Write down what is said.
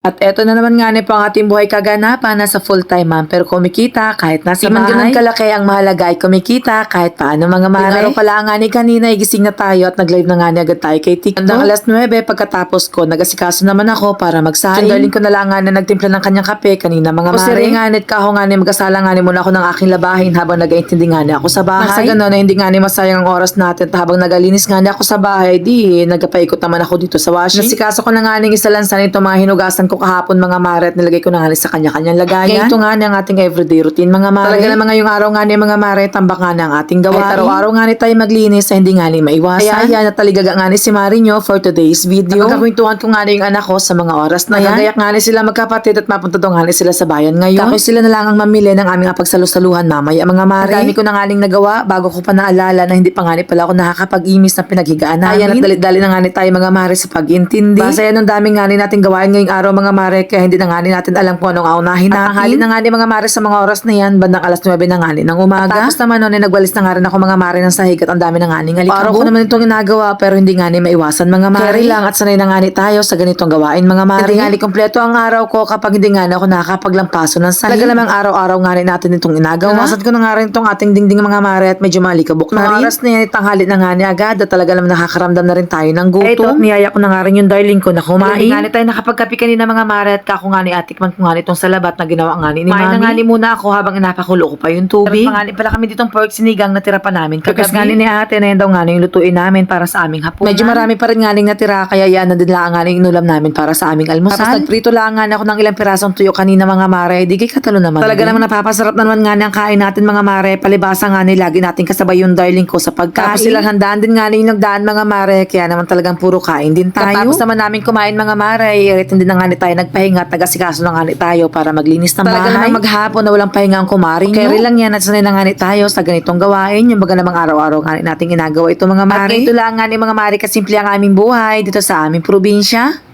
At eto na naman nga po ang ating buhay kaganapan, nasa full-time ma'am pero kumikita kahit nasa bahay. Di man ganun kalaki, ang mahalaga ay kumikita kahit paano mga mare. Tinaro pala nga ni kanina, igising na tayo at nag-live na nga ni agad tayo kay TikTok. Hanggang alas 9 pagkatapos ko, nagasikaso naman ako para magsaing. Darling ko na lang nga na nagtimpla ng kanyang kape kanina mga mare. Kasi nga nit kaho nga ni mag-asala nga ni muna ako ng aking labahin habang nag-aintindi nga ni ako sa bahay. Nasa gano'n na hindi nga ni masayang ang oras natin habang nagalinis nga ni ako sa bahay, di nagpaikot naman ako dito sa washing. Nasikaso ko na nga ning isalansan ito mga hinugasan ko kahapon mga mare at nilagay ko na nga sa kanya-kanyang lagayan. Ito nga ni ang ating everyday routine mga mare. Talaga naman ngayong araw nga ni mga mare, tambak nga na ang ating gawain. Kahit araw-araw nga ni tayo maglinis ay hindi nga ni maiwasan. Kaya yan, nataligaga nga ni si Marinyo for today's video. Napagkakwentuhan ko nga ni yung anak ko sa mga oras na yan. Nagagayak nga ni sila magkapatid at mapunta daw nga ni sila sa bayan ngayon. Tapos sila na lang ang mamili ng aming pagsalusaluhan mamaya mga mare. Ang dami ko na nga ning nagawa bago ko pa naalala na hindi pa nga ni pala ako nakakapag-imis ng pinaghigaan namin. Ayan, at dalit-dali na nga ni tayo mga mare sa pag-intindi. Basta yan ang daming nga ni natin gawain ngayong araw mga mare, kaya hindi na nga ni natin alam kung anong aunahin natin. At tanghali na nga ni mga mare sa mga oras na yan, bandang alas 9 na nga ni ng umaga. At tapos naman noon, nagwalis na nga rin ako mga mare ng sahig at ang dami na nga ni alikabok. Araw ko naman itong ginagawa pero hindi nga ni maiwasan mga mare. Carry lang at sanay na nga ni tayo sa ganitong gawain mga mare. Hindi nga ni kompleto ang araw ko kapag hindi nga na ako nakakapaglampaso ng sahig. Talaga namang araw-araw nga ni natin itong inagawa. Nanasan ko na nga rin itong ating dingding mga mare at medyo malikabok na rin. Oras na yan, tanghali na nga ni agad at talaga naman nakakaramdam na rin tayo ng gutom. Ito at niyaya ko na nga rin yung darling ko na kumain. Hindi nga ni tayo nakapagkapi kanina mga mare at kako nga ni atikman ko nga ni itong salabat na ginawa nga ni mami. Na nga ni muna ako habang inapakulo ko pa yung tubig. Pero panganin pala kami ditong pork sinigang na tira pa namin kagabi. Kasi nga ni ate na yan daw nga na yung lutuin namin para sa aming hapunan. Medyo marami pa rin nga ning natira kaya yan na din lang nga ning inulam namin para sa aming almusal. Tapos nagprito lang nga ako ng ilang pirasong tuyo kanina mga mare. Di kay katalo naman. Talaga naman napapasarap naman nga ang kain natin mga mare. Palibasa nga ni lagi natin kasabay yung darling ko sa pagkain. Tapos silang handaan din nga ni nagdaan mga mare. Kaya naman talagang puro kain din tayo. Tapos naman namin kumain mga mare. Hindi na nga ni tayo nagpahinga at tagasikaso na nga ni tayo para maglinis ng bahay. Talaga naman maghapon na walang pahinga ang kumarin. Kaya lang yan at sanay na nga ni tayo sa ganitong gawain. Yung baga namang araw-araw nga natin ginagawa ito mga mare. At ito lang nga ni mga mare kasimple ang aming buhay dito sa aming probinsya.